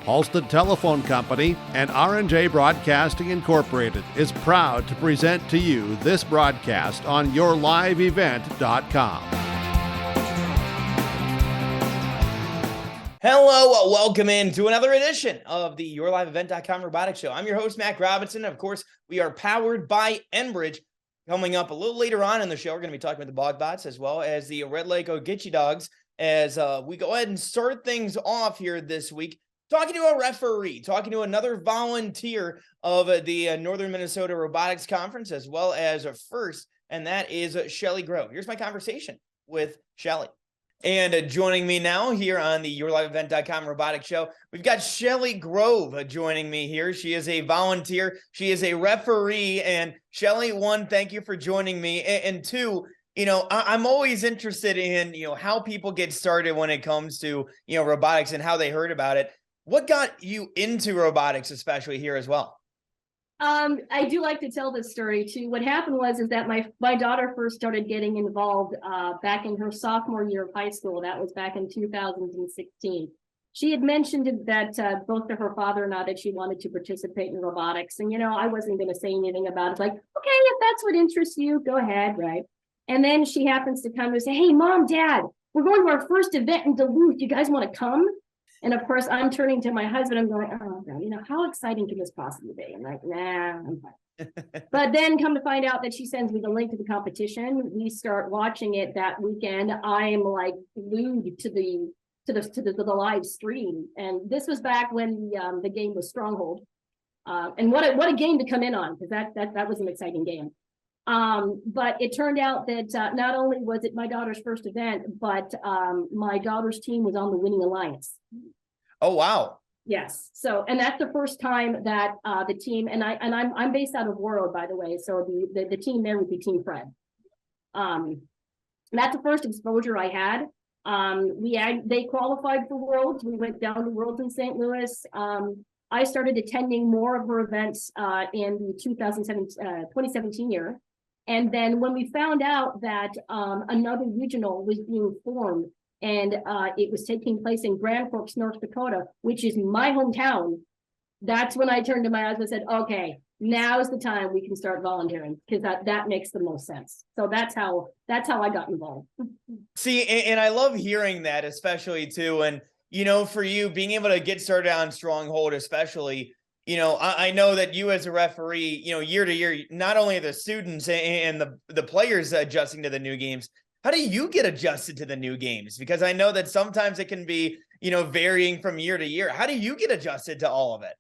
Halstead Telephone Company and R&J Broadcasting Incorporated is proud to present to you this broadcast on yourliveevent.com. Hello, welcome in to another edition of the yourliveevent.com Robotics Show. I'm your host, Mac Robinson. Of course, we are powered by Enbridge. Coming up a little later on in the show, we're going to be talking about the BogBots as well as the Red Lake Ogichidaags as we go ahead and start things off here this week. Talking to a referee, talking to another volunteer of the Northern Minnesota Robotics Conference, as well as a first, and that is Shelley Grove. Here's my conversation with Shelley. And joining me now here on the yourliveevent.com Robotics Show, we've got Shelley Grove joining me here. She is a volunteer. She is a referee. And Shelley, one, thank you for joining me. And two, I'm always interested in, how people get started when it comes to, robotics and how they heard about it. What got you into robotics, especially here as well? I do like to tell this story too. What happened was that my daughter first started getting involved back in her sophomore year of high school. That was back in 2016. She had mentioned that both to her father and I that she wanted to participate in robotics. And, I wasn't going to say anything about it. Like, okay, if that's what interests you, go ahead, right? And then she happens to come and say, hey, Mom, Dad, we're going to our first event in Duluth. You guys want to come? And of course, I'm turning to my husband. I'm going, oh, God, how exciting can this possibly be? I'm like, nah, I'm fine. But then come to find out that she sends me the link to the competition. We start watching it that weekend. I'm like glued to the live stream. And this was back when the game was Stronghold. And what a game to come in on, because that was an exciting game. But it turned out that not only was it my daughter's first event, but my daughter's team was on the winning alliance. Oh, wow. Yes. So, and that's the first time that the team, and I'm based out of Warroad, by the way. So the team there would be Team Fred. That's the first exposure I had. They qualified for Worlds. We went down to Worlds in St. Louis. I started attending more of her events in the 2017 year. And then when we found out that another regional was being formed and it was taking place in Grand Forks, North Dakota, which is my hometown, that's when I turned to my husband and said, okay, now is the time we can start volunteering, because that makes the most sense. So that's how I got involved. See, and I love hearing that, especially too. And, for you being able to get started on Stronghold, especially, I know that you as a referee, year to year, not only the students and the players adjusting to the new games, how do you get adjusted to the new games? Because I know that sometimes it can be, varying from year to year. How do you get adjusted to all of it?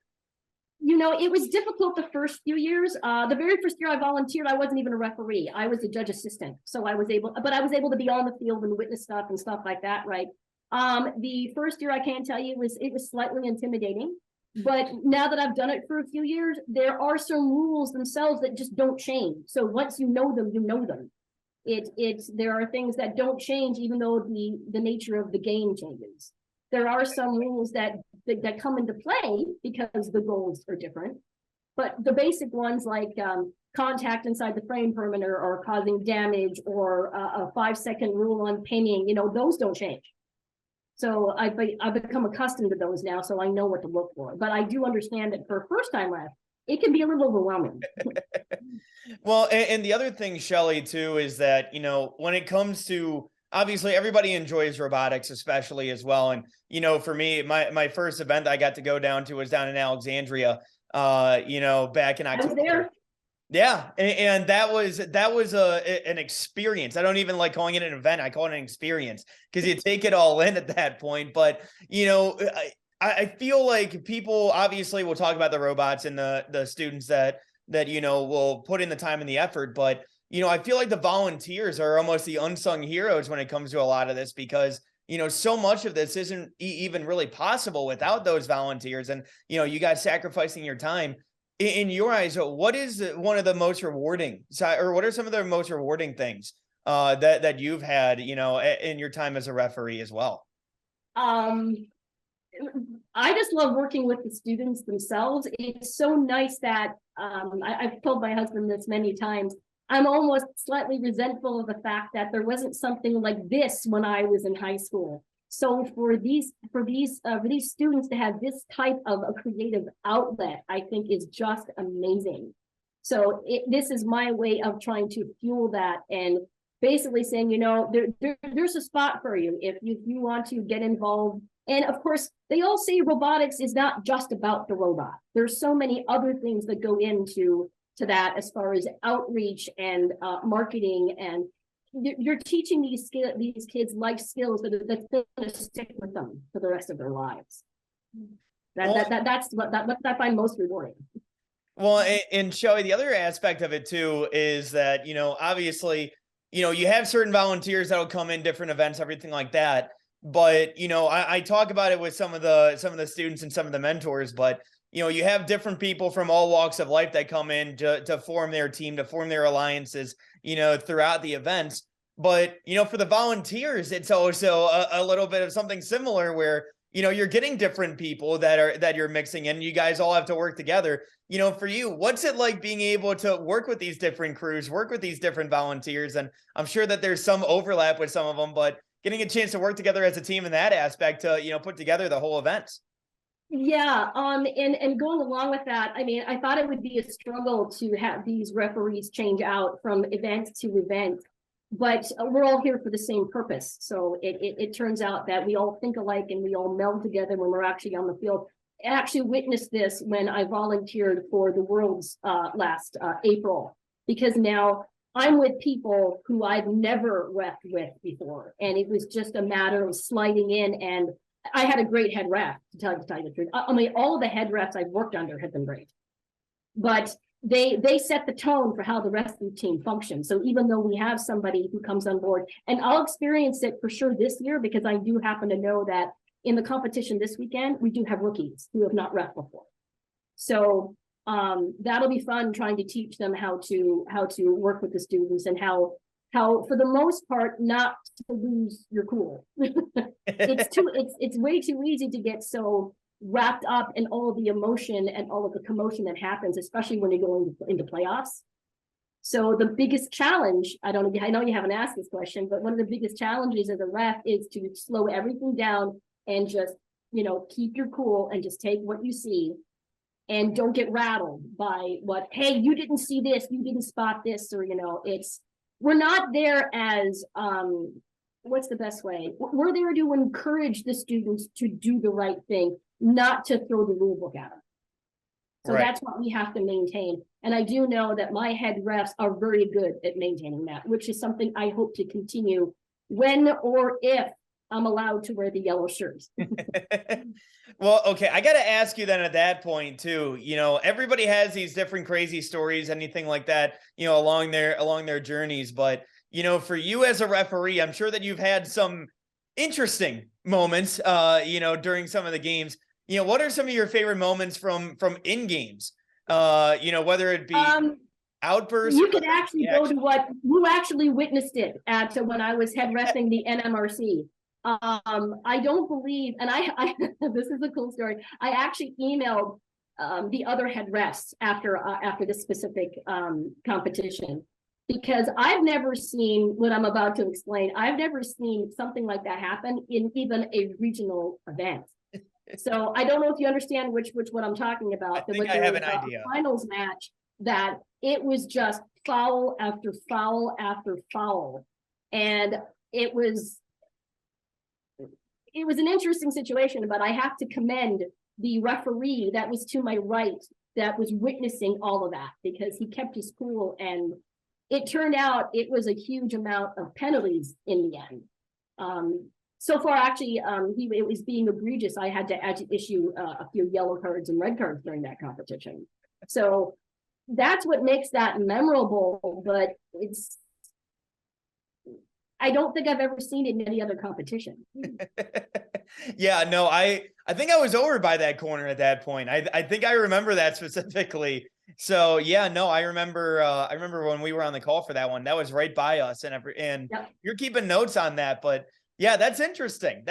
It was difficult the first few years. The very first year I volunteered, I wasn't even a referee. I was a judge assistant. So I was able to be on the field and witness stuff and stuff like that, right? The first year, I can't tell you, it was slightly intimidating. But now that I've done it for a few years, there are some rules themselves that just don't change. So once you know them, you know them. There are things that don't change, even though the nature of the game changes. There are some rules that come into play because the goals are different. But the basic ones like contact inside the frame perimeter or causing damage or a 5-second rule on pinning, those don't change. So I've become accustomed to those now, so I know what to look for. But I do understand that for a first-time ref, it can be a little overwhelming. Well, and the other thing, Shelley, too, is that, when it comes to, obviously, everybody enjoys robotics, especially as well. And, for me, my first event I got to go down to was down in Alexandria, back in October. I was there. Yeah, and that was an experience. I don't even like calling it an event. I call it an experience because you take it all in at that point. But, I feel like people obviously will talk about the robots and the students that will put in the time and the effort. But, I feel like the volunteers are almost the unsung heroes when it comes to a lot of this because, so much of this isn't even really possible without those volunteers. And, you guys sacrificing your time. In your eyes, what is one of the most rewarding, or what are some of the most rewarding things that you've had, in your time as a referee as well? I just love working with the students themselves. It's so nice that I've told my husband this many times. I'm almost slightly resentful of the fact that there wasn't something like this when I was in high school. So for these students to have this type of a creative outlet, I think is just amazing. So this is my way of trying to fuel that and basically saying, you know, there's a spot for you if you want to get involved. And of course, they all say robotics is not just about the robot. There's so many other things that go into that as far as outreach and marketing, and you're teaching these kids life skills that's going to stick with them for the rest of their lives. That's what I find most rewarding. Well, and Shelley, the other aspect of it too is that, you know, obviously, you know, you have certain volunteers that will come in different events, everything like that. But, you know, I talk about it with some of the students and some of the mentors, but, you know, you have different people from all walks of life that come in to form their team, to form their alliances, you know, throughout the events. But, you know, for the volunteers, it's also a little bit of something similar where, you know, you're getting different people that you're mixing in. You guys all have to work together. You know, for you, what's it like being able to work with these different crews, work with these different volunteers? And I'm sure that there's some overlap with some of them, but getting a chance to work together as a team in that aspect to, you know, put together the whole event. Yeah, and going along with that, I mean, I thought it would be a struggle to have these referees change out from event to event, but we're all here for the same purpose. So it turns out that we all think alike and we all meld together when we're actually on the field. I actually witnessed this when I volunteered for the Worlds last April, because now I'm with people who I've never reffed with before. And it was just a matter of sliding in, and I had a great head ref, to tell you the truth. I mean, all of the head refs I've worked under have been great, but they set the tone for how the rest of the team functions. So even though we have somebody who comes on board, and I'll experience it for sure this year, because I do happen to know that in the competition this weekend, we do have rookies who have not reffed before. So that'll be fun, trying to teach them how to work with the students and how for the most part not to lose your cool. It's way too easy to get so wrapped up in all of the emotion and all of the commotion that happens, especially when you're going into playoffs. So the biggest challenge, I know you haven't asked this question, but one of the biggest challenges as a ref is to slow everything down and just, you know, keep your cool and just take what you see and don't get rattled by what, hey, you didn't see this, you didn't spot this, or, you know, we're not there as, what's the best way? We're there to encourage the students to do the right thing, not to throw the rule book at them. So right. That's what we have to maintain. And I do know that my head refs are very good at maintaining that, which is something I hope to continue when or if I'm allowed to wear the yellow shirts. Well, okay, I got to ask you then at that point too, you know, everybody has these different crazy stories, anything like that, you know, along their journeys. But, you know, for you as a referee, I'm sure that you've had some interesting moments, you know, during some of the games. You know, what are some of your favorite moments from in games? You know, whether it be outbursts. You could actually go to what you actually witnessed it at when I was head reffing the NMRC. I don't believe, and I this is a cool story. I actually emailed the other head refs after this specific competition, because I've never seen what I'm about to explain. I've never seen something like that happen in even a regional event. So I don't know if you understand which what I'm talking about. I think I have an idea. Finals match that it was just foul after foul after foul, and it was an interesting situation, but I have to commend the referee that was to my right that was witnessing all of that, because he kept his cool, and it turned out it was a huge amount of penalties in the end. So far, actually, it was being egregious. I had to issue a few yellow cards and red cards during that competition. So that's what makes that memorable, but I don't think I've ever seen it in any other competition. Yeah, no, I think I was over by that corner at that point. I think I remember that specifically. So yeah, no, I remember when we were on the call for that one. That was right by us, and yep. You're keeping notes on that. But yeah, that's interesting.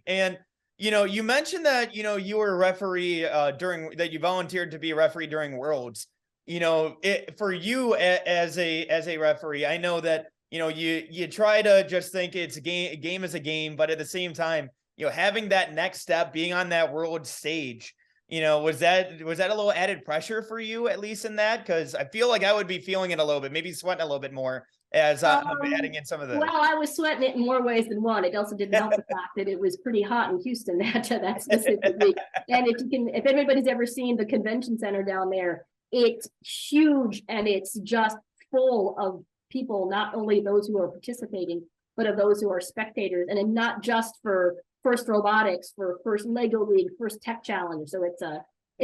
And you know, you mentioned that, you know, you were a referee that you volunteered to be a referee during Worlds. for you as a referee, I know that, you try to just think it's a game is a game, but at the same time, having that next step, being on that world stage, was that a little added pressure for you, at least in that? Because I feel like I would be feeling it a little bit, maybe sweating a little bit more as I'm adding in some of the. Well, I was sweating it in more ways than one. It also didn't help the fact that it was pretty hot in Houston that specific week. And if anybody's ever seen the convention center down there, it's huge and it's just full of people, not only those who are participating, but of those who are spectators, and not just for first robotics, for first Lego League, first tech challenge. So it's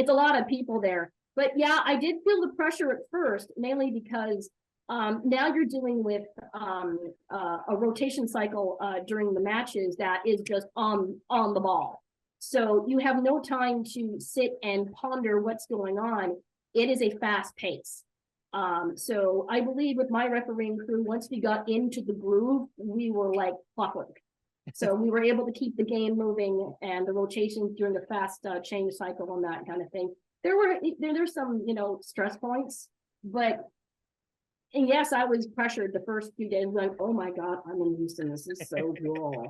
a lot of people there. But yeah, I did feel the pressure at first, mainly because now you're dealing with a rotation cycle during the matches that is just on the ball. So you have no time to sit and ponder what's going on. It is a fast pace. So I believe with my refereeing crew, once we got into the groove, we were like clockwork. So we were able to keep the game moving and the rotations during the fast change cycle and that kind of thing. There's some, stress points, and yes, I was pressured the first few days, like, oh my God, I'm in Houston. This is so cool.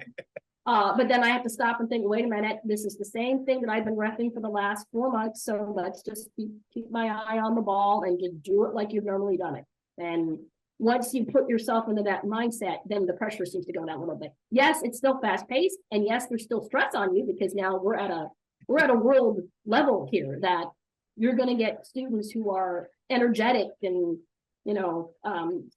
But then I have to stop and think, wait a minute, this is the same thing that I've been reffing for the last 4 months. So let's just keep my eye on the ball and just do it like you've normally done it. And once you put yourself into that mindset, then the pressure seems to go down a little bit. Yes, it's still fast paced, and yes, there's still stress on you because now we're at a world level here that you're going to get students who are energetic and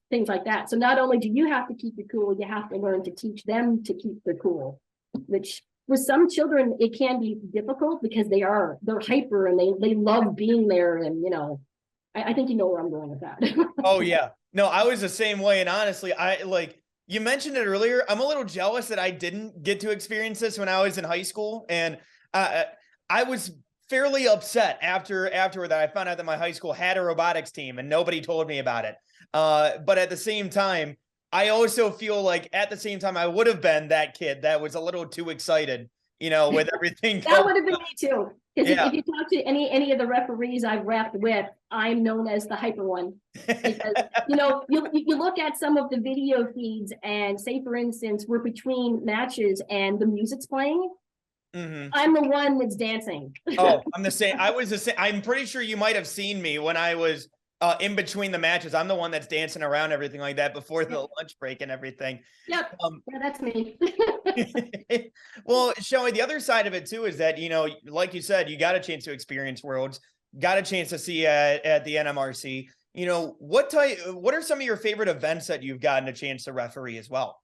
things like that. So not only do you have to keep your cool, you have to learn to teach them to keep their cool, which with some children, it can be difficult because they're hyper and they love being there. And, I think you know where I'm going with that. Oh yeah. No, I was the same way. And honestly, you mentioned it earlier. I'm a little jealous that I didn't get to experience this when I was in high school. And I was fairly upset after that I found out that my high school had a robotics team and nobody told me about it. But at the same time, I also feel like at the same time, I would have been that kid that was a little too excited, with everything. That would have been me too. Because if you talk to any of the referees I've reffed with, I'm known as the hyper one. Because, you look at some of the video feeds and say, for instance, we're between matches and the music's playing. Mm-hmm. I'm the one that's dancing. Oh, I'm the same. I was the same. I'm pretty sure you might have seen me when I was in between the matches. I'm the one that's dancing around, everything like that before the lunch break and everything. Yep. Yeah, that's me. Well, Shelley, the other side of it too is that, like you said, you got a chance to experience Worlds, got a chance to see at the NMRC. What are some of your favorite events that you've gotten a chance to referee as well?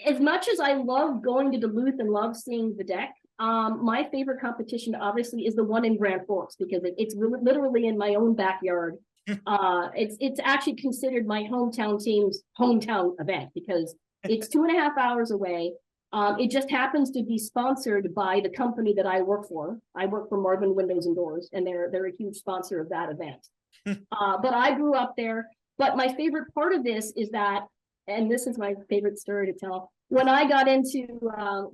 As much as I love going to Duluth and love seeing the deck, my favorite competition obviously is the one in Grand Forks because it's literally in my own backyard. It's actually considered my hometown team's hometown event because it's 2.5 hours away. It just happens to be sponsored by the company that I work for. I work for Marvin Windows and Doors, and they're a huge sponsor of that event. But I grew up there. But my favorite part of this is that, and this is my favorite story to tell. When I got into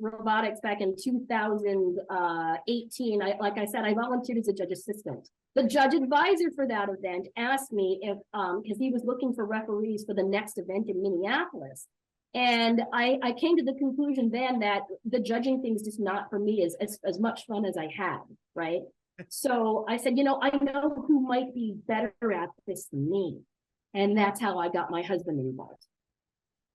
robotics back in 2018, like I said, I volunteered as a judge assistant. The judge advisor for that event asked me if, because he was looking for referees for the next event in Minneapolis. And I came to the conclusion then that the judging thing is just not for me as much fun as I had, right? So I said, I know who might be better at this than me. And that's how I got my husband involved.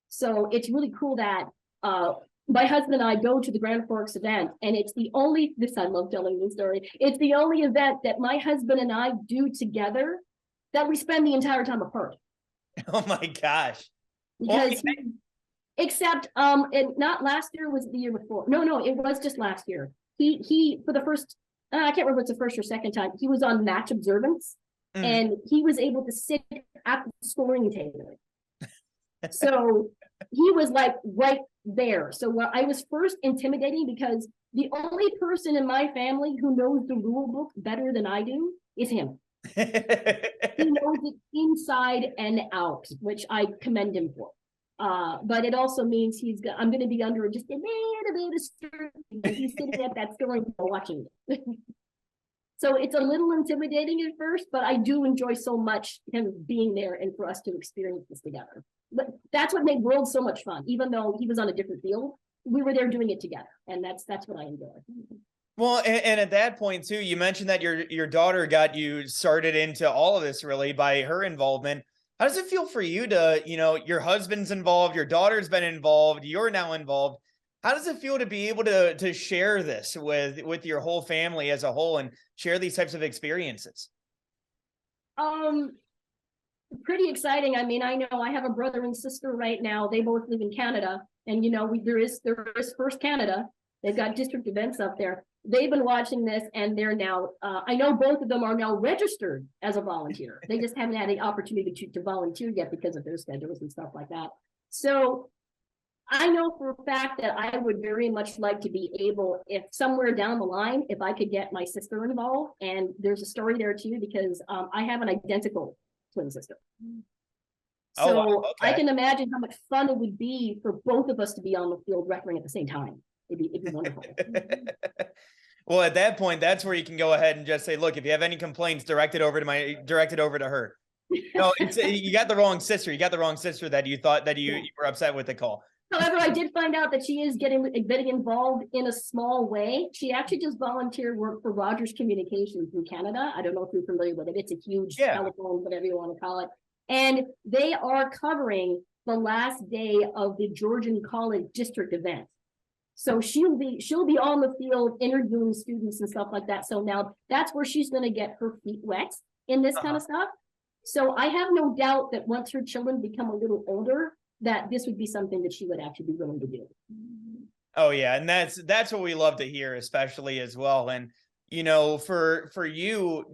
So it's really cool that my husband and I go to the Grand Forks event, and it's the only, I love telling this story, it's the only event that my husband and I do together that we spend the entire time apart. Oh my gosh. Because except not last year, was it the year before? No, it was just last year. He for the first, I can't remember if it's the first or second time, he was on match observance and he was able to sit at the scoring table. So he was like right there. So I was first intimidating because the only person in my family who knows the rule book better than I do is him. He knows it inside and out, which I commend him for. But it also means I'm going to be under just a little bit of scrutiny. He's sitting at that scoring table watching it. So it's a little intimidating at first, but I do enjoy so much him being there and for us to experience this together. But that's what made World so much fun. Even though he was on a different field, we were there doing it together, and that's what I enjoy. Well, and at that point too, you mentioned that your daughter got you started into all of this really by her involvement. How does it feel for you to, your husband's involved, your daughter's been involved, you're now involved. How does it feel to be able to share this with your whole family as a whole and share these types of experiences? Pretty exciting. I mean, I know I have a brother and sister right now. They both live in Canada, and there is First Canada. They've got district events up there. They've been watching this, and they're now, I know both of them are now registered as a volunteer. They just haven't had the opportunity to volunteer yet because of their schedules and stuff like that. So I know for a fact that I would very much like to be able, if somewhere down the line, if I could get my sister involved, and there's a story there too, because I have an identical twin sister. So wow, okay. I can imagine how much fun it would be for both of us to be on the field refereeing at the same time. It'd be wonderful. Well, at that point, that's where you can go ahead and just say, look, if you have any complaints, direct it over to her. No, you got the wrong sister. You got the wrong sister that you thought that you were upset with the call. However, I did find out that she is getting involved in a small way. She actually just volunteer work for Rogers Communications in Canada. I don't know if you're familiar with it. It's a huge telephone, whatever you want to call it. And they are covering the last day of the Georgian College district event. So she'll be on the field interviewing students and stuff like that. So now that's where she's going to get her feet wet in this kind of stuff. So I have no doubt that once her children become a little older, that this would be something that she would actually be willing to do. Oh yeah, and that's what we love to hear, especially as well. And for you,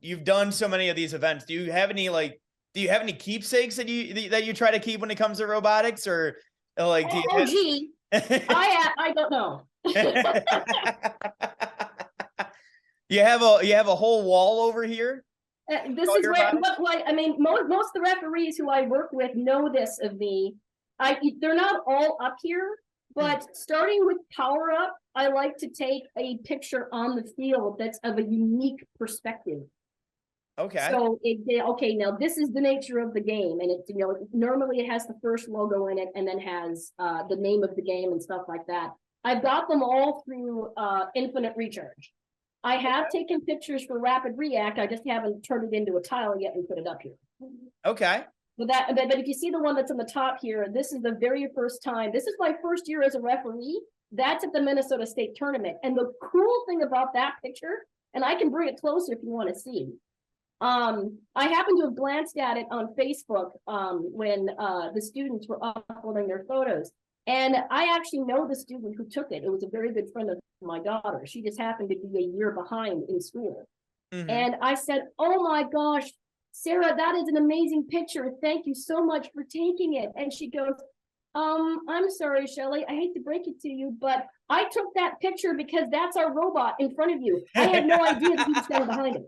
you've done so many of these events. Do you have any keepsakes that you try to keep when it comes to robotics, or like? I don't know. You have a whole wall over here. This is where, I mean, most of the referees who I work with know this of me. They're not all up here, but starting with power up, I like to take a picture on the field that's of a unique perspective. Okay. So now this is the nature of the game, and it's normally it has the first logo in it, and then has the name of the game and stuff like that. I've got them all through Infinite Recharge. I have taken pictures for Rapid React. I just haven't turned it into a tile yet and put it up here. Okay. But if you see the one that's on the top here, this is the very first time. This is my first year as a referee. That's at the Minnesota State Tournament. And the cool thing about that picture, and I can bring it closer if you want to see. I happened to have glanced at it on Facebook when the students were uploading their photos. And I actually know the student who took it. It was a very good friend of my daughter. She just happened to be a year behind in school. And I said, oh my gosh, Sarah, that is an amazing picture. Thank you so much for taking it. And she goes, I'm sorry, Shelley, I hate to break it to you, but I took that picture because that's our robot in front of you. I had no idea that he was standing behind it.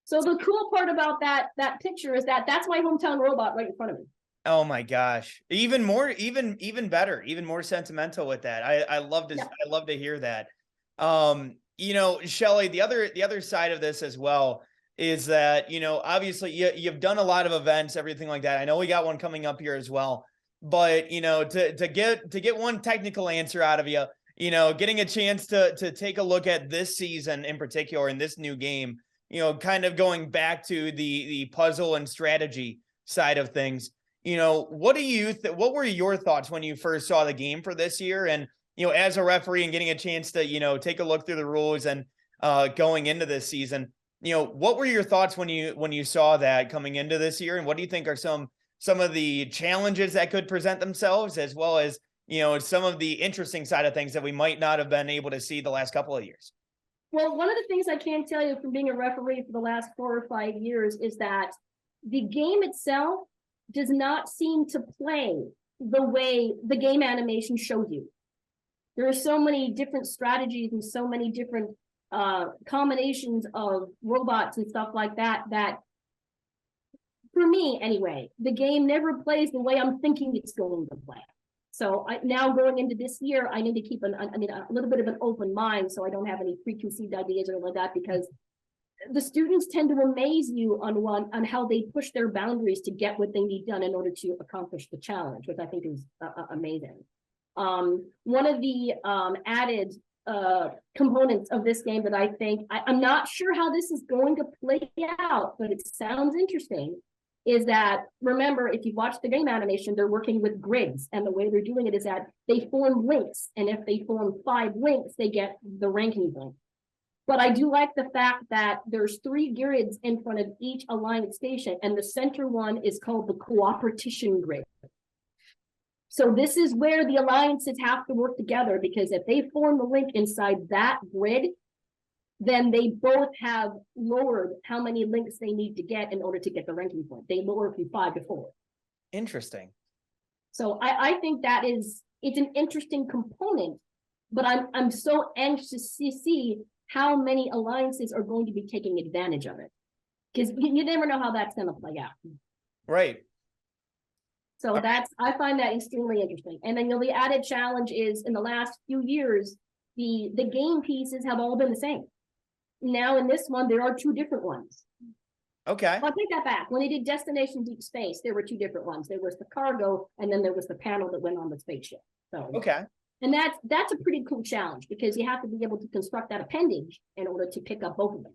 So the cool part about that picture is that that's my hometown robot right in front of me. Oh my gosh. Even better, even more sentimental with that. I love to hear that. Shelley, the other side of this as well is that, obviously you've done a lot of events, everything like that. I know we got one coming up here as well, but to get one technical answer out of you, getting a chance to take a look at this season in particular in this new game, kind of going back to the puzzle and strategy side of things. What were your thoughts when you first saw the game for this year? And, as a referee and getting a chance to, take a look through the rules and going into this season, what were your thoughts when you saw that coming into this year? And what do you think are some of the challenges that could present themselves, as well as, some of the interesting side of things that we might not have been able to see the last couple of years? Well, one of the things I can tell you from being a referee for the last 4 or 5 years is that the game itself does not seem to play the way the game animation showed you. There are so many different strategies and so many different combinations of robots and stuff like that, that for me anyway, the game never plays the way I'm thinking it's going to play. So now going into this year, I need to keep a little bit of an open mind so I don't have any preconceived ideas or like that, because the students tend to amaze you on how they push their boundaries to get what they need done in order to accomplish the challenge, which I think is amazing. One of the added components of this game that I think, I'm not sure how this is going to play out, but it sounds interesting, is that, remember, if you watch the game animation, they're working with grids, and the way they're doing it is that they form links, and if they form 5 links, they get the ranking point. But I do like the fact that there's 3 grids in front of each aligned station, and the center one is called the cooperation grid. So this is where the alliances have to work together, because if they form the link inside that grid, then they both have lowered how many links they need to get in order to get the ranking point. They lower from 5 to 4. Interesting. So I think that it's an interesting component, but I'm so anxious to see how many alliances are going to be taking advantage of it, because you never know how that's going to play out. Right. So I find that extremely interesting. And then the added challenge is, in the last few years, the game pieces have all been the same. Now in this one, there are 2 different ones. Okay. Well, I'll take that back. When they did Destination Deep Space, there were 2 different ones. There was the cargo, and then there was the panel that went on the spaceship. So Okay. and that's a pretty cool challenge, because you have to be able to construct that appendage in order to pick up both of them.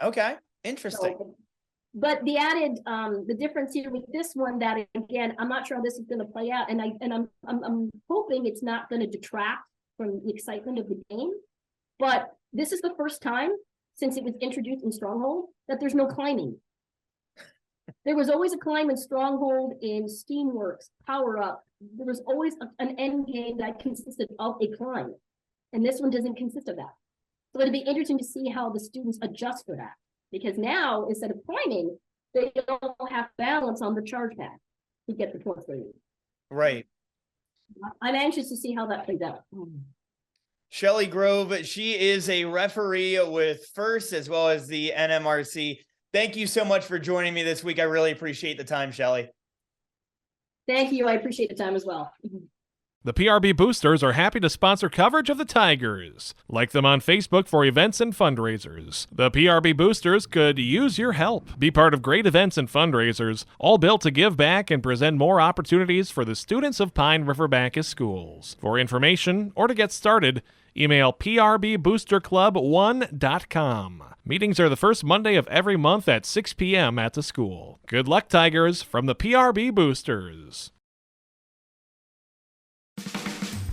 Okay. Interesting. So, but the added the difference here with this one, that again, I'm not sure how this is going to play out, and I'm hoping it's not going to detract from the excitement of the game. But this is the first time since it was introduced in Stronghold that there's no climbing. There was always a climb in Stronghold, in Steamworks, Power Up. There was always an end game that consisted of a climb. And this one doesn't consist of that. So it'd be interesting to see how the students adjust for that. Because now, instead of climbing, they don't have balance on the charge pad to get the points they need. Right. I'm anxious to see how that plays out. Shelley Grove, she is a referee with FIRST as well as the NMRC. Thank you so much for joining me this week. I really appreciate the time, Shelley. Thank you. I appreciate the time as well. The PRB Boosters are happy to sponsor coverage of the Tigers. Like them on Facebook for events and fundraisers. The PRB Boosters could use your help. Be part of great events and fundraisers, all built to give back and present more opportunities for the students of Pine River Bacchus schools. For information or to get started, email prboosterclub1.com. Meetings are the first Monday of every month at 6 p.m. at the school. Good luck, Tigers, from the PRB Boosters.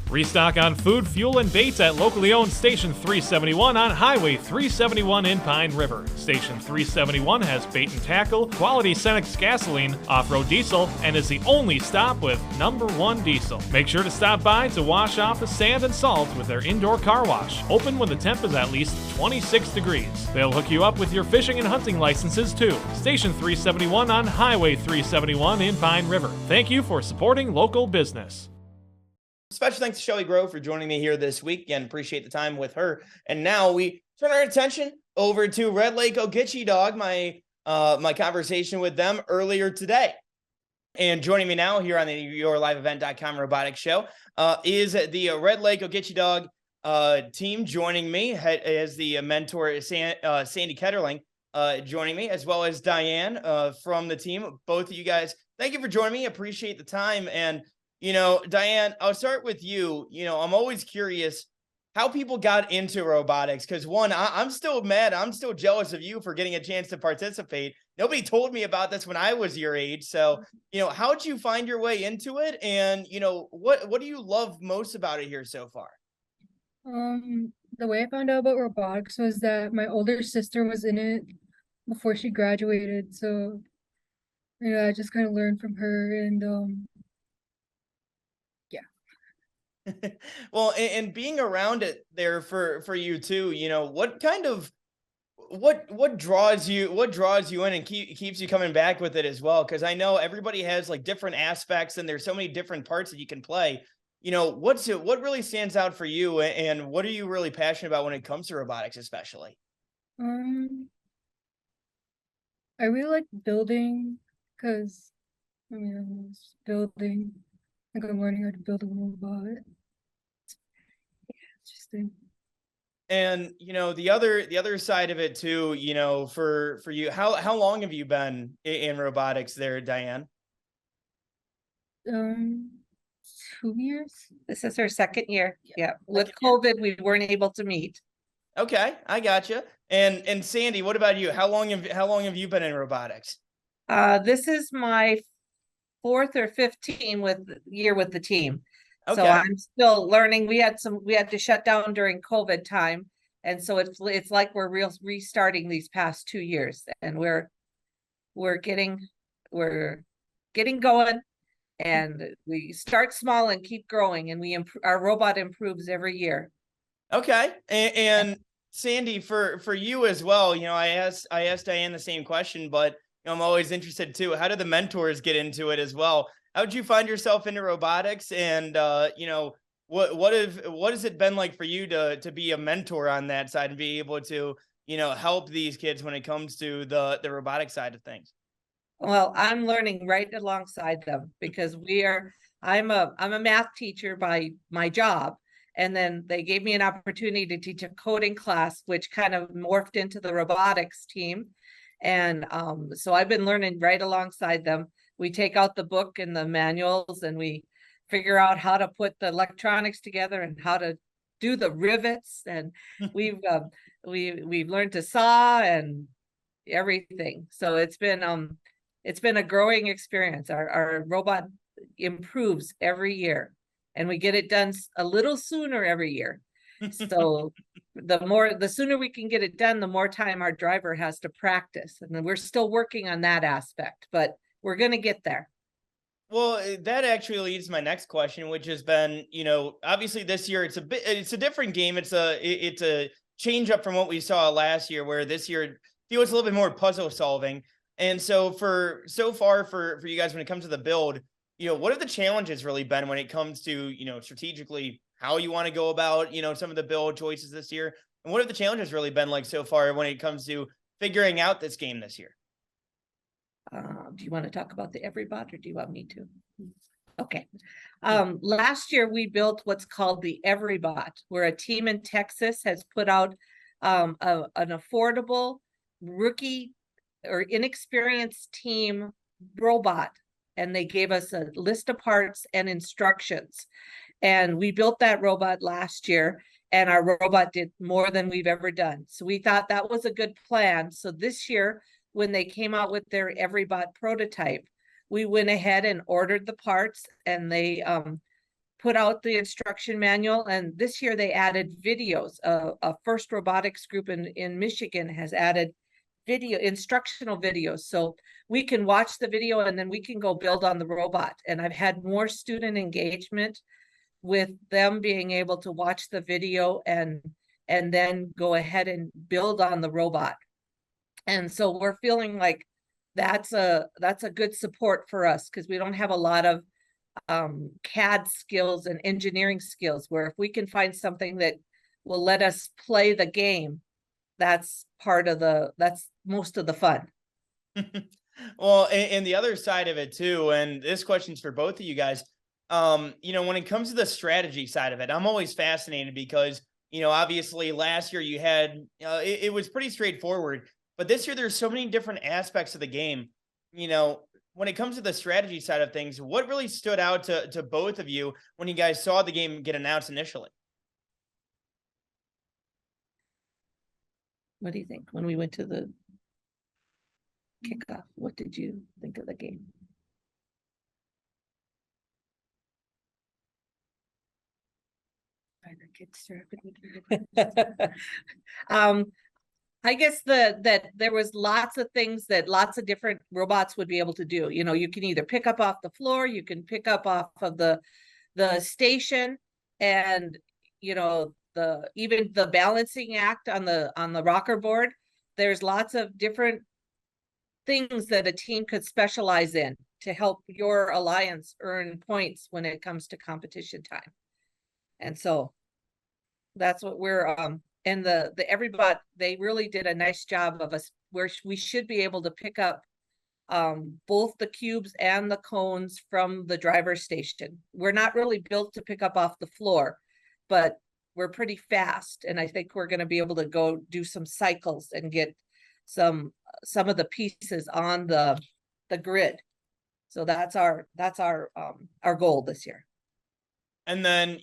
Restock on food, fuel, and baits at locally owned Station 371 on Highway 371 in Pine River. Station 371 has bait and tackle, quality Cenex gasoline, off-road diesel, and is the only stop with #1 diesel. Make sure to stop by to wash off the sand and salt with their indoor car wash, open when the temp is at least 26 degrees. They'll hook you up with your fishing and hunting licenses too. Station 371 on Highway 371 in Pine River. Thank you for supporting local business. Special thanks to Shelley Grove for joining me here this week. Again, appreciate the time with her. And now we turn our attention over to Red Lake Ogichidaag, my conversation with them earlier today. And joining me now here on the YourLiveEvent.com Robotics Show is the Red Lake Ogichidaag team joining me as the mentor, Sandy Ketterling, joining me, as well as Diane from the team. Both of you guys, thank you for joining me. Appreciate the time. And Diane, I'll start with you. I'm always curious how people got into robotics, because one, I'm still mad. I'm still jealous of you for getting a chance to participate. Nobody told me about this when I was your age. So, how'd you find your way into it? And, what do you love most about it here so far? The way I found out about robotics was that my older sister was in it before she graduated. So, I just kind of learned from her, and Well, and being around it there for you too, what kind of what draws you in and keeps you coming back with it as well? Because I know everybody has like different aspects and there's so many different parts that you can play. What really stands out for you, and what are you really passionate about when it comes to robotics, especially? I really like building, because I was building Like I'm learning how to build a robot. Yeah, interesting. And the other side of it too, for you, how long have you been in robotics there, Diane? 2 years. This is her second year. Yeah. With Second year. COVID, we weren't able to meet. Okay, I gotcha. And Sandy, what about you? How long have you been in robotics? This is my fourth or fifth year with the team. So Okay. I'm still learning. We had to shut down during COVID time. And so it's like we're restarting these past 2 years, and we're getting going, and we start small and keep growing, and our robot improves every year. Okay. And Sandy, for you as well, I asked Diane the same question, but I'm always interested too. How did the mentors get into it as well? How did you find yourself into robotics? And what has it been like for you to be a mentor on that side and be able to help these kids when it comes to the robotic side of things? Well, I'm learning right alongside them because I'm a math teacher by my job. And then they gave me an opportunity to teach a coding class, which kind of morphed into the robotics team. And so I've been learning right alongside them. We take out the book and the manuals, and we figure out how to put the electronics together and how to do the rivets. And we've learned to saw and everything. So it's been a growing experience. Our robot improves every year, and we get it done a little sooner every year. So the sooner we can get it done, the more time our driver has to practice. And then we're still working on that aspect, but we're going to get there. Well, that actually leads to my next question, which has been, obviously this year it's a different game. It's a change up from what we saw last year, where this year feels a little bit more puzzle solving. And so for you guys, when it comes to the build, what have the challenges really been when it comes to, strategically how you want to go about, some of the build choices this year? And what have the challenges really been like so far when it comes to figuring out this game this year? Do you want to talk about the Everybot, or do you want me to? Okay. Last year we built what's called the Everybot, where a team in Texas has put out an affordable rookie or inexperienced team robot, and they gave us a list of parts and instructions. And we built that robot last year, and our robot did more than we've ever done. So we thought that was a good plan. So this year, when they came out with their Everybot prototype, we went ahead and ordered the parts, and they put out the instruction manual. And this year they added videos. A First Robotics group in Michigan has added instructional videos, so we can watch the video and then we can go build on the robot. And I've had more student engagement with them being able to watch the video and then go ahead and build on the robot. And so we're feeling like that's a good support for us, because we don't have a lot of CAD skills and engineering skills, where if we can find something that will let us play the game, that's most of the fun. Well, and the other side of it too, and this question's for both of you guys, when it comes to the strategy side of it, I'm always fascinated because, obviously last year you had, it was pretty straightforward, but this year there's so many different aspects of the game. When it comes to the strategy side of things, what really stood out to both of you when you guys saw the game get announced initially? What do you think when we went to the kickoff? What did you think of the game? I guess that there was lots of things that lots of different robots would be able to do. You can either pick up off the floor, you can pick up off of the station, and even the balancing act on the rocker board. There's lots of different things that a team could specialize in to help your alliance earn points when it comes to competition time. And so that's what we're and the Everybot, they really did a nice job of us, where we should be able to pick up both the cubes and the cones from the driver's station. We're not really built to pick up off the floor, but we're pretty fast. And I think we're going to be able to go do some cycles and get some of the pieces on the grid. So that's our goal this year. And then,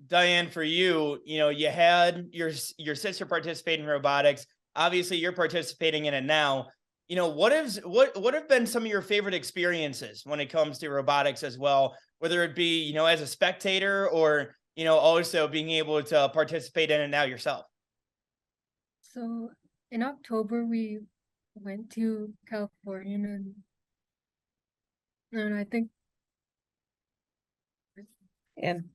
Diane, for you, you had your sister participate in robotics. Obviously, you're participating in it now. What have been some of your favorite experiences when it comes to robotics as well, whether it be, as a spectator or, also being able to participate in it now yourself? So in October, we went to California and I think. And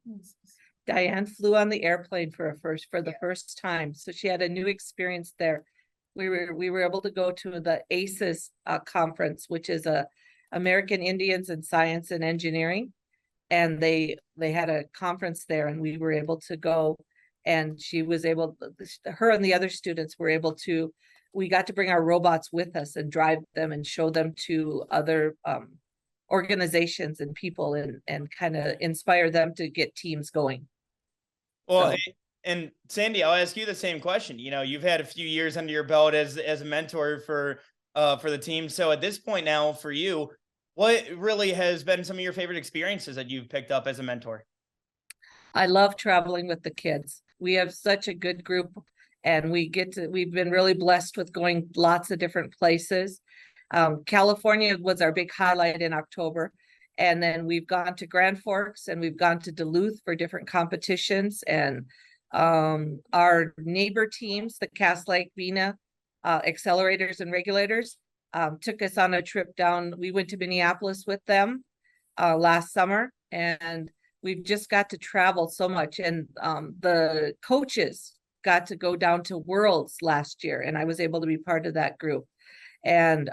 Diane flew on the airplane for the first time. So she had a new experience there. We were able to go to the ACES conference, which is American Indians in Science and Engineering. And they had a conference there, and we were able to go, and her and the other students were able to, we got to bring our robots with us and drive them and show them to other organizations and people and kind of inspire them to get teams going. Well, and Sandy, I'll ask you the same question. You've had a few years under your belt as a mentor for the team. So at this point now for you, what really has been some of your favorite experiences that you've picked up as a mentor? I love traveling with the kids. We have such a good group, and we've been really blessed with going lots of different places. California was our big highlight in October. And then we've gone to Grand Forks and we've gone to Duluth for different competitions. And our neighbor teams, the Cass Lake Bena accelerators and regulators, took us on a trip down. We went to Minneapolis with them last summer, and we've just got to travel so much. And the coaches got to go down to Worlds last year, and I was able to be part of that group. And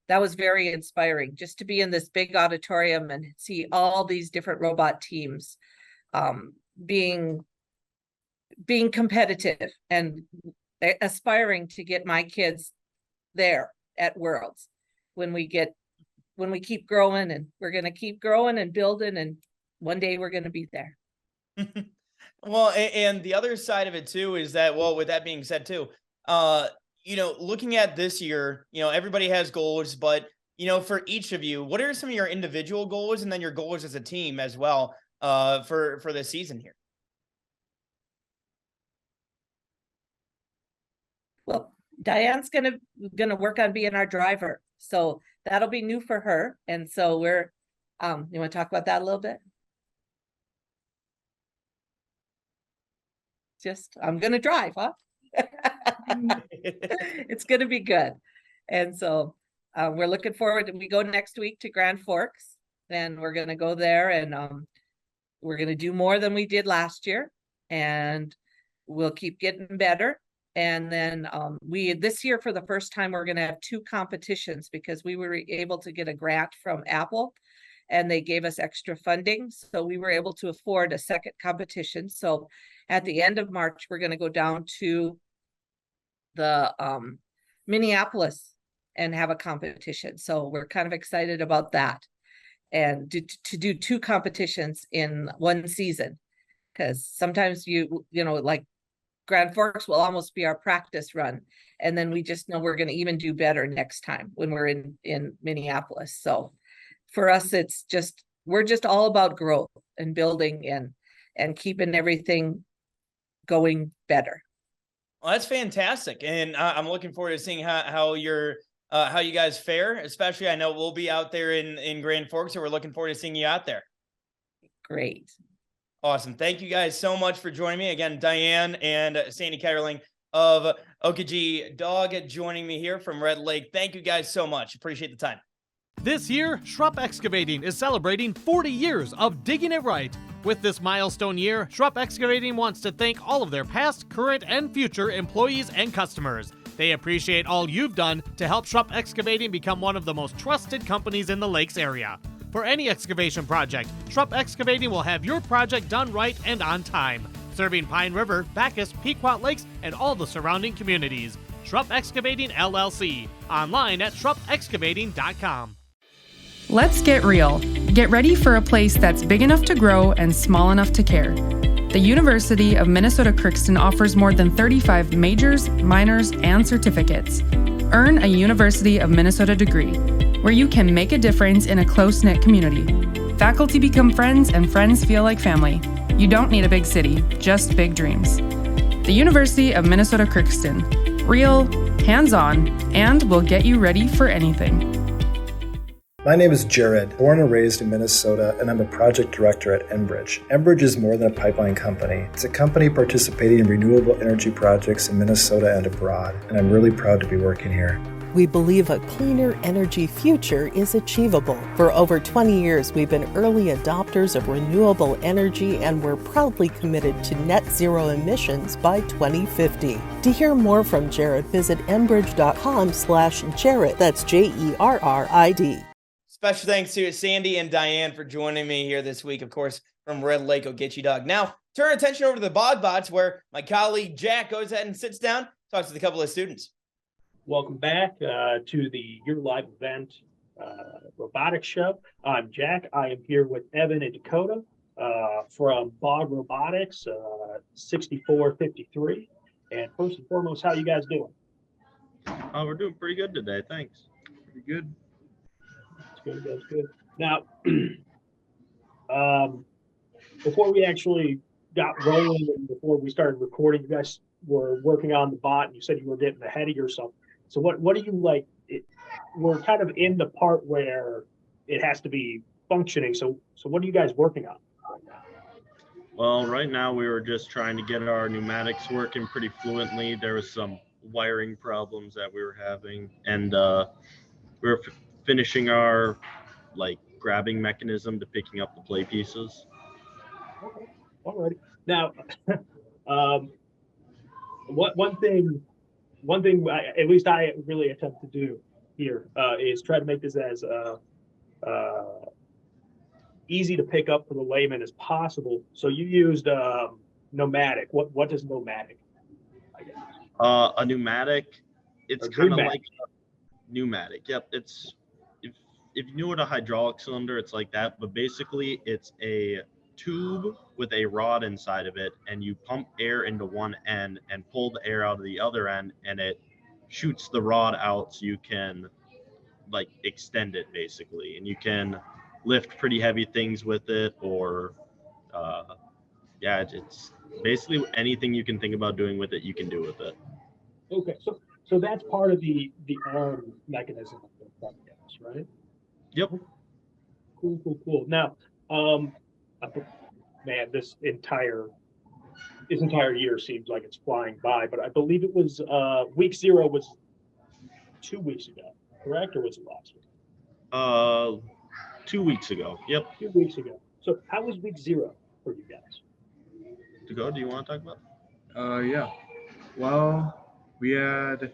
that was very inspiring, just to be in this big auditorium and see all these different robot teams being competitive and aspiring to get my kids there at Worlds when we keep growing, and we're going to keep growing and building, and one day we're going to be there. Well, and the other side of it too is that, well, with that being said too, looking at this year, everybody has goals, but, for each of you, what are some of your individual goals and then your goals as a team as well for this season here? Well, Diane's gonna work on being our driver, so that'll be new for her. And so we're, you want to talk about that a little bit? I'm gonna drive, huh? It's going to be good. And so we're looking forward. We go next week to Grand Forks, and we're going to go there, and we're going to do more than we did last year, and we'll keep getting better. And then this year, for the first time, we're going to have 2 competitions because we were able to get a grant from Apple, and they gave us extra funding. So we were able to afford a second competition. So at the end of March, we're going to go down to the Minneapolis and have a competition. So we're kind of excited about that, and to do 2 competitions in one season, because sometimes like Grand Forks will almost be our practice run, and then we just know we're going to even do better next time when we're in Minneapolis. So for us, we're just all about growth and building and keeping everything going better. Well, that's fantastic, and I'm looking forward to seeing how you guys fare. Especially, I know we'll be out there in Grand Forks, so we're looking forward to seeing you out there. Great, awesome. Thank you guys so much for joining me again, Diane and Sandy Ketterling of Ogichidaag joining me here from Red Lake. Thank you guys so much. Appreciate the time. This year, Schrupp Excavating is celebrating 40 years of digging it right. With this milestone year, Schrupp Excavating wants to thank all of their past, current, and future employees and customers. They appreciate all you've done to help Schrupp Excavating become one of the most trusted companies in the Lakes area. For any excavation project, Schrupp Excavating will have your project done right and on time, serving Pine River, Bacchus, Pequot Lakes, and all the surrounding communities. Schrupp Excavating LLC. Online at schruppexcavating.com. Let's get real. Get ready for a place that's big enough to grow and small enough to care. The University of Minnesota Crookston offers more than 35 majors, minors, and certificates. Earn a University of Minnesota degree, where you can make a difference in a close-knit community. Faculty become friends and friends feel like family. You don't need a big city, just big dreams. The University of Minnesota Crookston. Real, hands-on, and will get you ready for anything. My name is Jared, born and raised in Minnesota, and I'm a project director at Enbridge. Enbridge is more than a pipeline company. It's a company participating in renewable energy projects in Minnesota and abroad, and I'm really proud to be working here. We believe a cleaner energy future is achievable. For over 20 years, we've been early adopters of renewable energy, and we're proudly committed to net zero emissions by 2050. To hear more from Jared, visit enbridge.com/Jared. That's JERRID. Special thanks to Sandy and Diane for joining me here this week, of course, from Red Lake Ogichidaag. Now, turn attention over to the BogBots, where my colleague Jack goes ahead and sits down, talks with a couple of students. Welcome back to the Your Live event robotics show. I'm Jack. I am here with Evan and Dakota from Bog Robotics, 6453. And first and foremost, how you guys doing? We're doing pretty good today. Thanks. Pretty good. That's good. Now, before we actually got rolling and before we started recording, you guys were working on the bot and you said you were getting ahead of yourself. So what do you like? We're kind of in the part where it has to be functioning. So what are you guys working on right now? Well, right now we were just trying to get our pneumatics working pretty fluently. There was some wiring problems that we were having, and we were finishing our grabbing mechanism to picking up the play pieces. Okay. All right. Now, one thing at least I really attempt to do here is try to make this as easy to pick up for the layman as possible. So you used pneumatic. What does pneumatic? I guess. A pneumatic. It's kind of like a pneumatic. Yep. It's if you knew what a hydraulic cylinder, it's like that, but basically it's a tube with a rod inside of it, and you pump air into one end and pull the air out of the other end, and it shoots the rod out so you can extend it basically, and you can lift pretty heavy things with it, or it's basically anything you can think about doing with it, you can do with it. Okay, so that's part of the arm mechanism of the front gas, right? Yep. Cool. Now, man, this entire year seems like it's flying by, but I believe it was week 0 was 2 weeks ago, correct? Or was it last week? 2 weeks ago. Yep. 2 weeks ago. So how was week 0 for you guys? Dakota, do you want to talk about? Yeah. Well, we had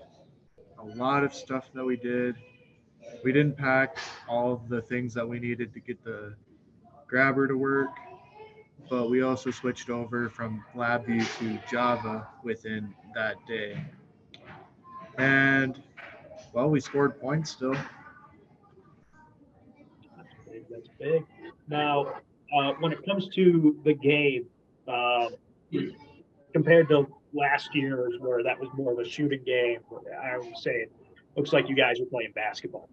a lot of stuff that we did. We didn't pack all of the things that we needed to get the grabber to work, but we also switched over from LabVIEW to Java within that day. And, well, we scored points still. That's big. Now, when it comes to the game, compared to last year's where that was more of a shooting game, I would say it looks like you guys are playing basketball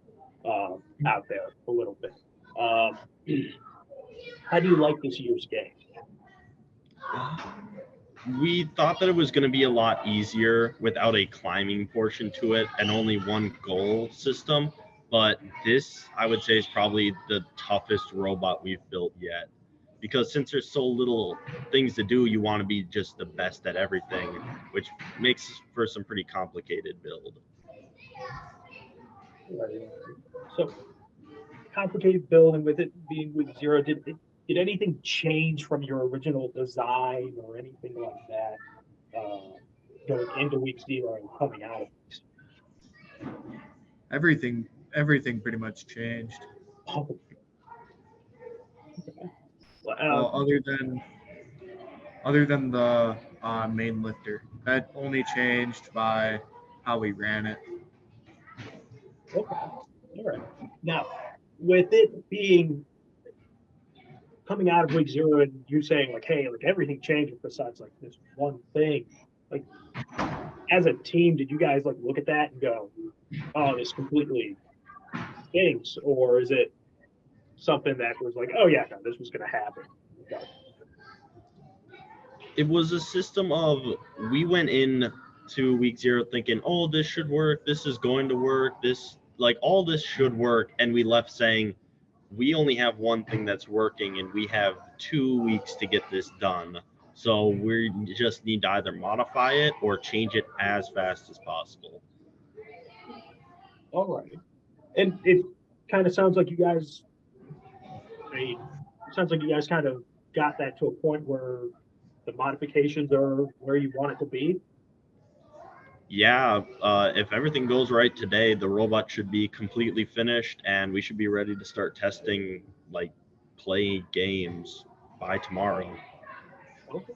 out there a little bit. How do you like this year's game? We thought that it was going to be a lot easier without a climbing portion to it and only one goal system. But this, I would say, is probably the toughest robot we've built yet. Because since there's so little things to do, you want to be just the best at everything, which makes for some pretty complicated build. So, complicated build, and with it being week 0, did anything change from your original design or anything like that going into week 0 and coming out of week 0? Everything pretty much changed. Oh. Okay. Well, other than the main lifter, that only changed by how we ran it. Okay. All right. Now, with it being coming out of week 0 and you saying like, hey, like everything changes besides like this one thing, like as a team, did you guys like look at that and go, oh, this completely stinks? Or is it something that was like, oh yeah, no, this was going to happen? It was a system of, we went in to week 0 thinking, oh, this should work, this is going to work, this, like, all this should work, and we left saying, we only have one thing that's working and we have 2 weeks to get this done. So we just need to either modify it or change it as fast as possible. All right. And it kind of sounds like you guys, kind of got that to a point where the modifications are where you want it to be. Yeah, if everything goes right today, the robot should be completely finished and we should be ready to start testing, like, play games by tomorrow. Okay.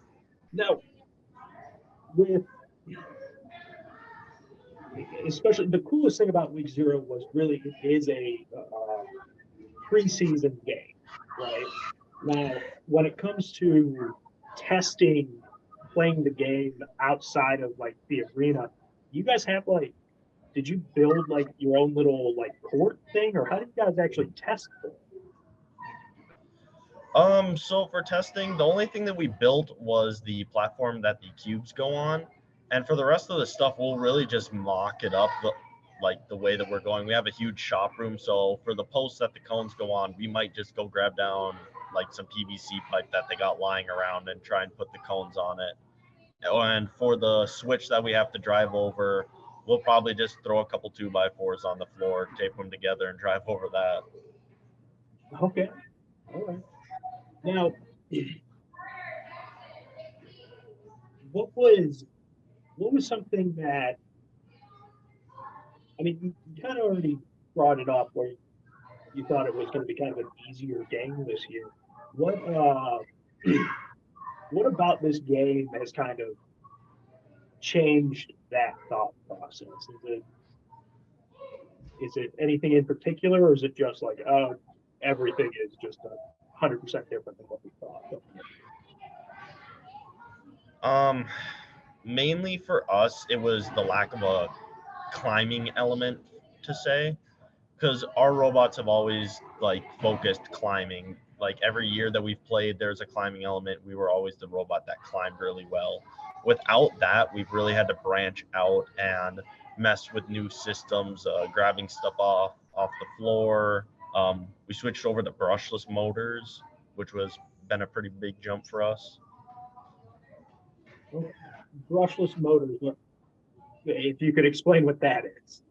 Now, with especially the coolest thing about week 0 was really it is a preseason game, right? Now, when it comes to testing, playing the game outside of like the arena, you guys have like, did you build like your own little like court thing, or how did you guys actually test it? So for testing, the only thing that we built was the platform that the cubes go on. And for the rest of the stuff, we'll really just mock it up the way that we're going. We have a huge shop room. So for the posts that the cones go on, we might just go grab down like some PVC pipe that they got lying around and try and put the cones on it. And for the switch that we have to drive over, we'll probably just throw a couple 2x4s on the floor, tape them together, and drive over that. Okay. All right. Now, what was something that, I mean, you kind of already brought it up where you thought it was going to be kind of an easier game this year. What about this game has kind of changed that thought process? Is it anything in particular, or is it just like, oh, everything is just 100% different than what we thought? Mainly for us, it was the lack of a climbing element, to say, because our robots have always like focused climbing. Like every year that we've played, there's a climbing element. We were always the robot that climbed really well. Without that, we've really had to branch out and mess with new systems, grabbing stuff off the floor. We switched over to brushless motors, which was been a pretty big jump for us. Brushless motors, if you could explain what that is.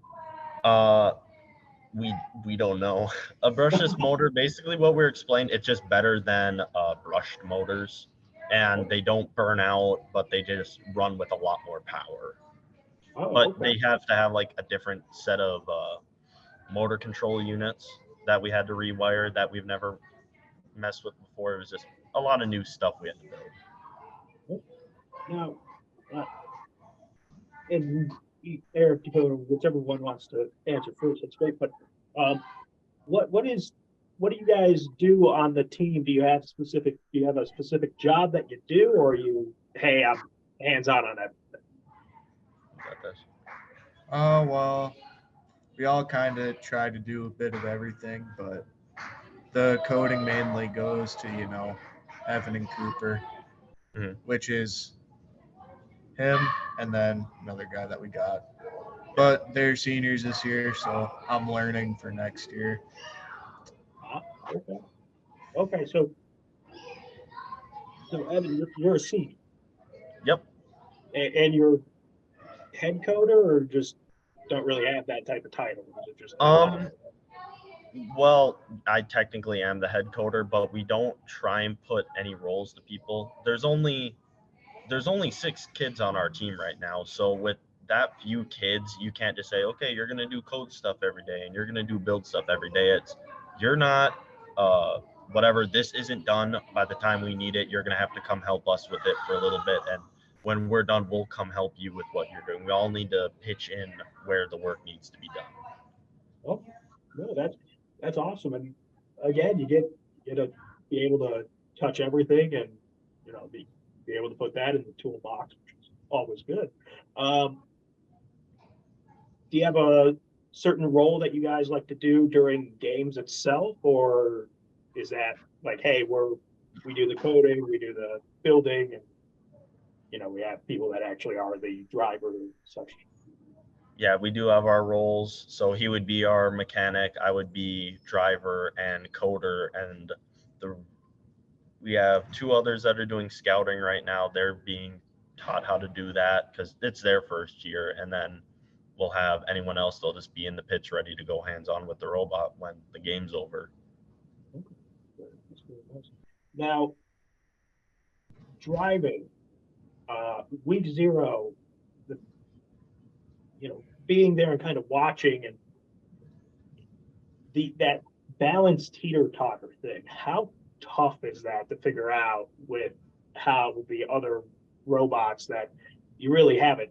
We don't know. A brushless motor, basically what we're explaining, it's just better than brushed motors, and they don't burn out, but they just run with a lot more power. But they have to have like a different set of motor control units that we had to rewire that we've never messed with before. It was just a lot of new stuff we had to build. Now, and Eric, Dakota, whichever one wants to answer first, that's great. But what do you guys do on the team? Do you have a specific job that you do, or are you, hey, I'm hands-on on everything? Well, we all kind of try to do a bit of everything, but the coding mainly goes to, Evan and Cooper, which is him and then another guy that we got. But they're seniors this year, so I'm learning for next year. Okay, so Evan, you're a senior. Yep. And you're head coder, or just don't really have that type of title? Is it just well, I technically am the head coder, but we don't try and put any roles to people. There's only 6 kids on our team right now, so with that few kids, you can't just say, okay, you're gonna do code stuff every day and you're gonna do build stuff every day. You're not whatever, this isn't done by the time we need it, you're gonna have to come help us with it for a little bit. And when we're done, we'll come help you with what you're doing. We all need to pitch in where the work needs to be done. Oh, no, that's awesome. And again, you get to be able to touch everything and, be able to put that in the toolbox, which is always good. Do you have a certain role that you guys like to do during games itself, or is that like, hey, we do the coding, we do the building, and we have people that actually are the driver and such? Yeah, we do have our roles. So he would be our mechanic, I would be driver and coder, and we have two others that are doing scouting right now. They're being taught how to do that because it's their first year, and then we'll have anyone else. They'll just be in the pitch ready to go hands-on with the robot when the game's over. Now, driving, week 0, being there and kind of watching, and that balanced teeter-totter thing, how tough is that to figure out with how the other robots that you really haven't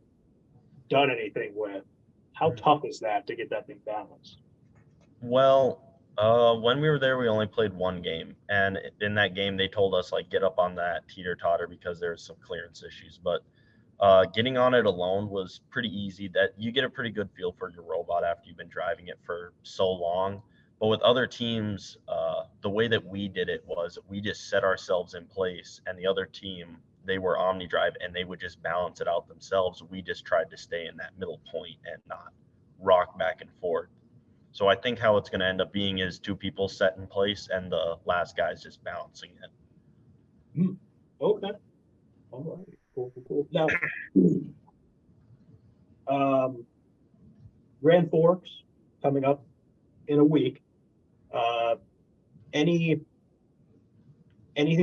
done anything with? How tough is that to get that thing balanced? Well, when we were there, we only played one game, and in that game they told us like get up on that teeter-totter because there's some clearance issues, but getting on it alone was pretty easy. That you get a pretty good feel for your robot after you've been driving it for so long. But with other teams, the way that we did it was we just set ourselves in place, and the other team, they were OmniDrive, and they would just balance it out themselves. We just tried to stay in that middle point and not rock back and forth. So I think how it's going to end up being is 2 people set in place, and the last guy's just balancing it. Okay. All right. Cool. Now, Grand Forks coming up in a week. Anything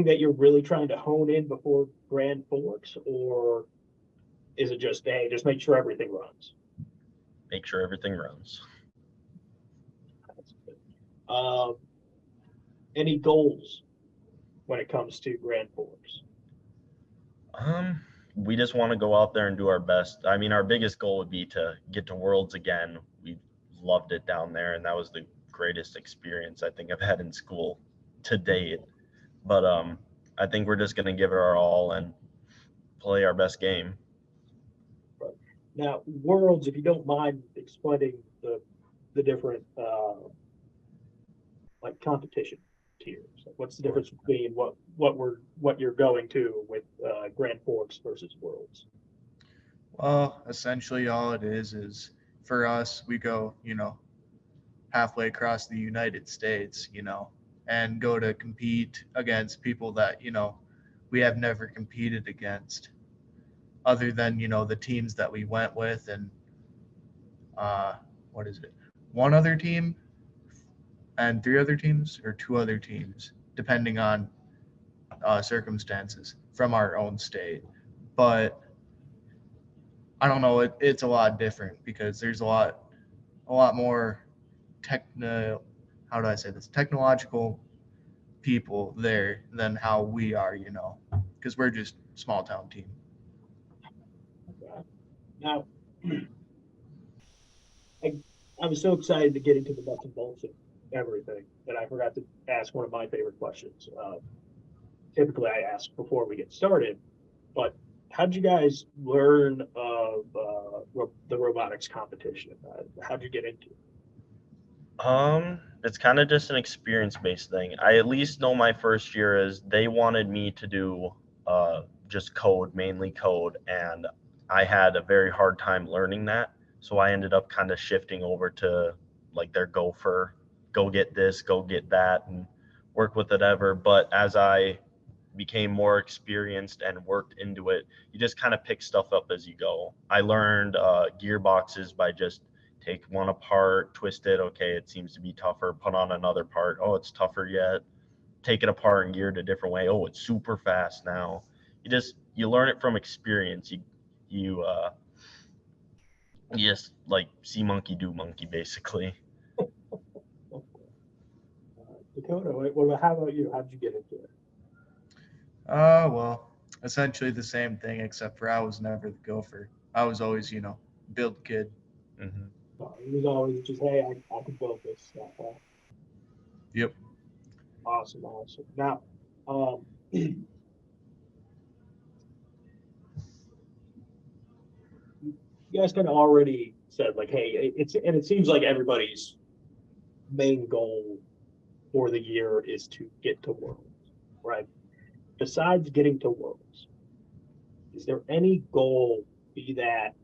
that you're really trying to hone in before Grand Forks, or is it just, hey, just make sure everything runs? Make sure everything runs. That's good. Any goals when it comes to Grand Forks? We just want to go out there and do our best. I mean, our biggest goal would be to get to Worlds again. We loved it down there, and that was the greatest experience I think I've had in school to date. But I think we're just going to give it our all and play our best game. Right. Now, Worlds, if you don't mind explaining the different like competition tiers. Like, what's the difference between what you're going to with Grand Forks versus Worlds? Well, essentially all it is for us, we go, halfway across the United States, and go to compete against people that, we have never competed against other than, the teams that we went with, and one other team and 3 other teams, or 2 other teams, depending on circumstances from our own state. But I don't know, it's a lot different because there's a lot more technological people there than how we are, because we're just small town team. Okay. Now, I was so excited to get into the nuts and bolts of everything that I forgot to ask one of my favorite questions. Typically I ask before we get started, but how did you guys learn of the robotics competition? How did you get into it? It's kind of just an experience-based thing. I at least know my first year is they wanted me to do just mainly code, and I had a very hard time learning that. So I ended up kind of shifting over to like their go get this, go get that, and work with whatever. But as I became more experienced and worked into it, you just kind of pick stuff up as you go. I learned gearboxes by just take one apart, twist it. Okay, it seems to be tougher. Put on another part. Oh, it's tougher yet. Take it apart and gear it a different way. Oh, it's super fast now. You learn it from experience. You just like see monkey do monkey, basically. Dakota, how about you? How did you get into it? Well, essentially the same thing, except for I was never the gopher. I was always, build kid. Mm-hmm. So it was always just, hey, I can build this stuff. Yep. Awesome. Now, you guys kind of already said like, hey, it seems like everybody's main goal for the year is to get to Worlds, right? Besides getting to Worlds, is there any goal, be that,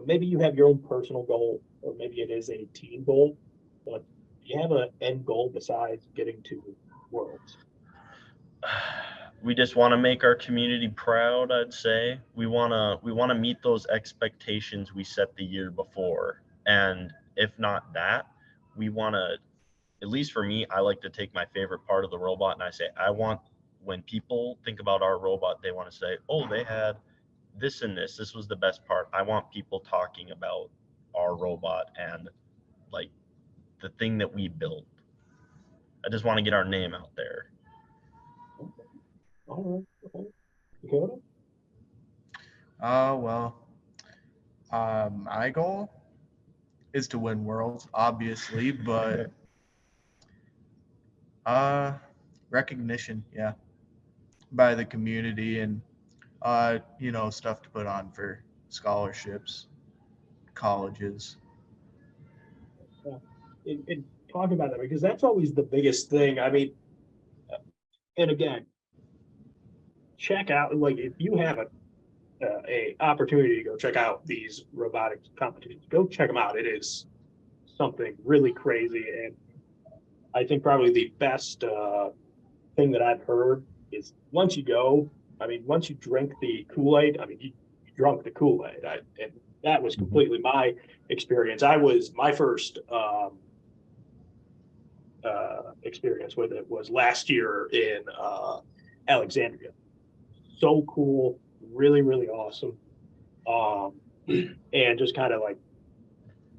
maybe you have your own personal goal, or maybe it is a team goal, but do you have an end goal besides getting to Worlds? We just want to make our community proud, I'd say. We want to meet those expectations we set the year before. And if not that, we want to, at least for me, I like to take my favorite part of the robot and I say, I want, when people think about our robot, they want to say, oh, they had this and this. This was the best part. I want people talking about our robot and like the thing that we built. I just want to get our name out there. All right. Okay. Dakota? My goal is to win Worlds, obviously, but recognition, yeah, by the community and stuff to put on for scholarships, colleges. And talk about that, because that's always the biggest thing. I mean, and again, check out, like, if you have a opportunity to go check out these robotics competitions, go check them out. It is something really crazy, and I think probably the best thing that I've heard is once you go, I mean, once you drink the Kool-Aid, I mean, you drunk the Kool-Aid, and that was completely my experience. My first experience with it was last year in Alexandria. So cool, really, really awesome. And just kind of like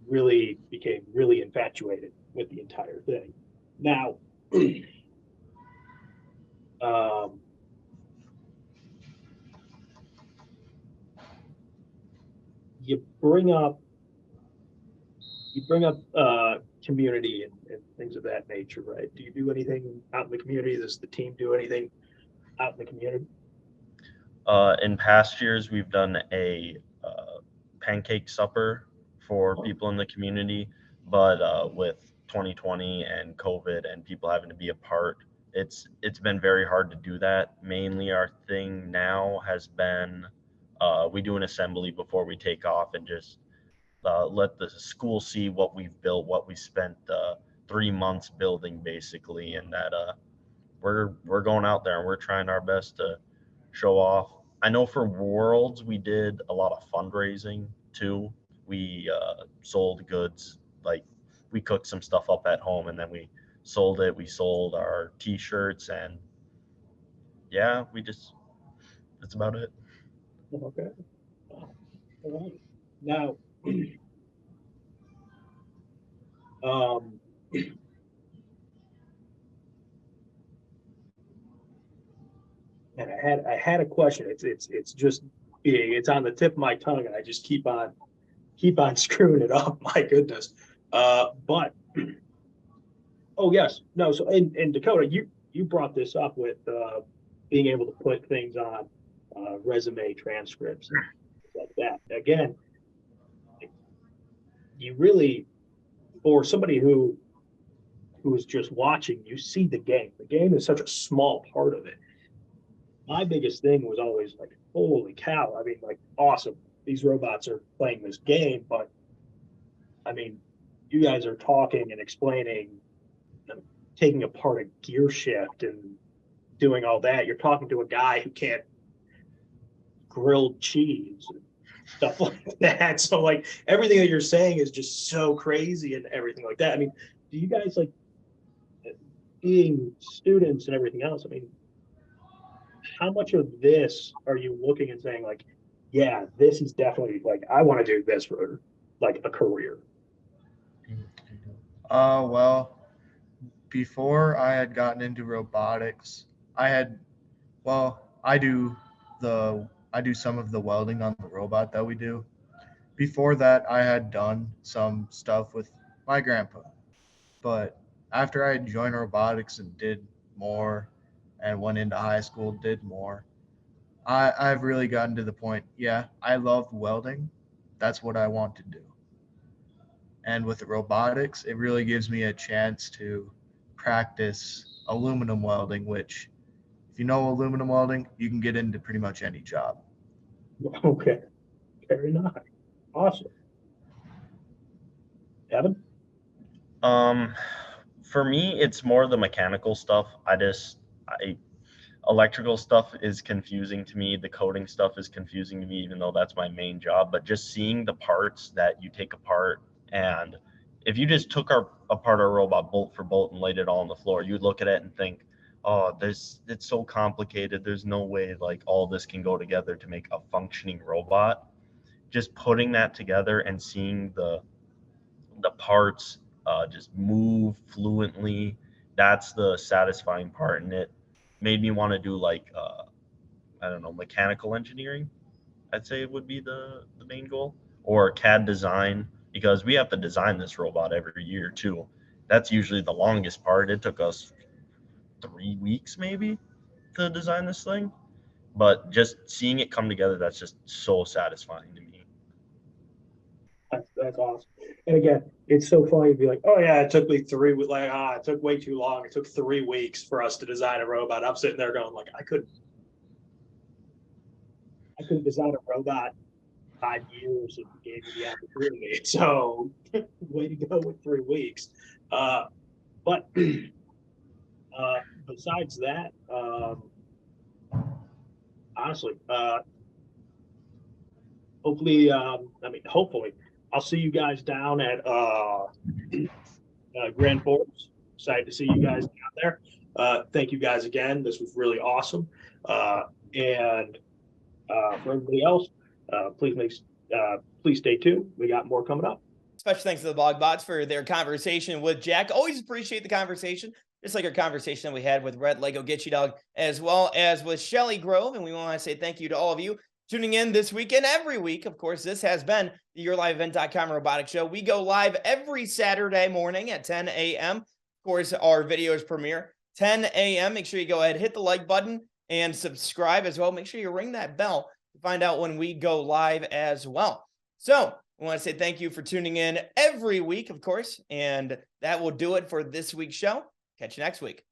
really became really infatuated with the entire thing. Now, you bring up community and things of that nature, right? Do you do anything out in the community? Does the team do anything out in the community? In past years, we've done a pancake supper for people in the community, but with 2020 and COVID and people having to be apart, it's been very hard to do that. Mainly our thing now has been we do an assembly before we take off and just let the school see what we've built, what we spent 3 months building basically, and that we're going out there and we're trying our best to show off. I know for Worlds we did a lot of fundraising too. We sold goods, like we cooked some stuff up at home and then we sold it. We sold our t-shirts, and yeah, that's about it. Okay. All right. Now, and I had a question. It's just it's on the tip of my tongue, and I just keep on screwing it up. My goodness. But oh yes, no. So in Dakota, you brought this up with being able to put things on resume transcripts and things like that. Again, you really, for somebody who is just watching, you see the game. The game is such a small part of it. My biggest thing was always like, holy cow. I mean, like, awesome. These robots are playing this game, but I mean, you guys are talking and explaining, taking apart a gear shift and doing all that. You're talking to a guy who can't grill cheese and stuff like that. So like everything that you're saying is just so crazy and everything like that. I mean, do you guys, like, being students and everything else, I mean, how much of this are you looking and saying like, yeah, this is definitely, like, I want to do this for like a career? Well, before I had gotten into robotics, I do I do some of the welding on the robot that we do. Before that, I had done some stuff with my grandpa, but after I joined robotics and did more and went into high school, did more, I've really gotten to the point, yeah, I love welding. That's what I want to do. And with robotics, it really gives me a chance to practice aluminum welding, which, if you know aluminum welding, you can get into pretty much any job. Okay. Very nice. Awesome. Evan? For me, it's more the mechanical stuff. Electrical stuff is confusing to me. The coding stuff is confusing to me, even though that's my main job. But just seeing the parts that you take apart, and if you just took apart our robot bolt for bolt and laid it all on the floor, you'd look at it and think, oh, it's so complicated. There's no way like all this can go together to make a functioning robot. Just putting that together and seeing the parts just move fluently, that's the satisfying part. And it made me want to do like I don't know, mechanical engineering. I'd say it would be the main goal, or CAD design, because we have to design this robot every year too. That's usually the longest part. It took us 3 weeks maybe to design this thing, but just seeing it come together, that's just so satisfying to me. That's awesome. And again, it's so funny to be like, oh yeah, it took me 3 weeks. Like, it took way too long. It took 3 weeks for us to design a robot. I'm sitting there going, like, I couldn't design a robot 5 years if you gave me the opportunity. So, way to go with 3 weeks. But besides that, honestly, hopefully, I'll see you guys down at Grand Forks. Excited to see you guys down there. Thank you guys again. This was really awesome. And for everybody else, please stay tuned. We got more coming up. Special thanks to the BogBots for their conversation with Jack. Always appreciate the conversation, just like our conversation that we had with Red Lake Ogichidaag, as well as with Shelley Grove. And we want to say thank you to all of you tuning in this week and every week. Of course, this has been the YourLiveEvent.com Robotics Show. We go live every Saturday morning at 10 a.m. Of course, our videos premiere 10 a.m. Make sure you go ahead, hit the like button, and subscribe as well. Make sure you ring that bell to find out when we go live as well. So I want to say thank you for tuning in every week, of course, and that will do it for this week's show. Catch you next week.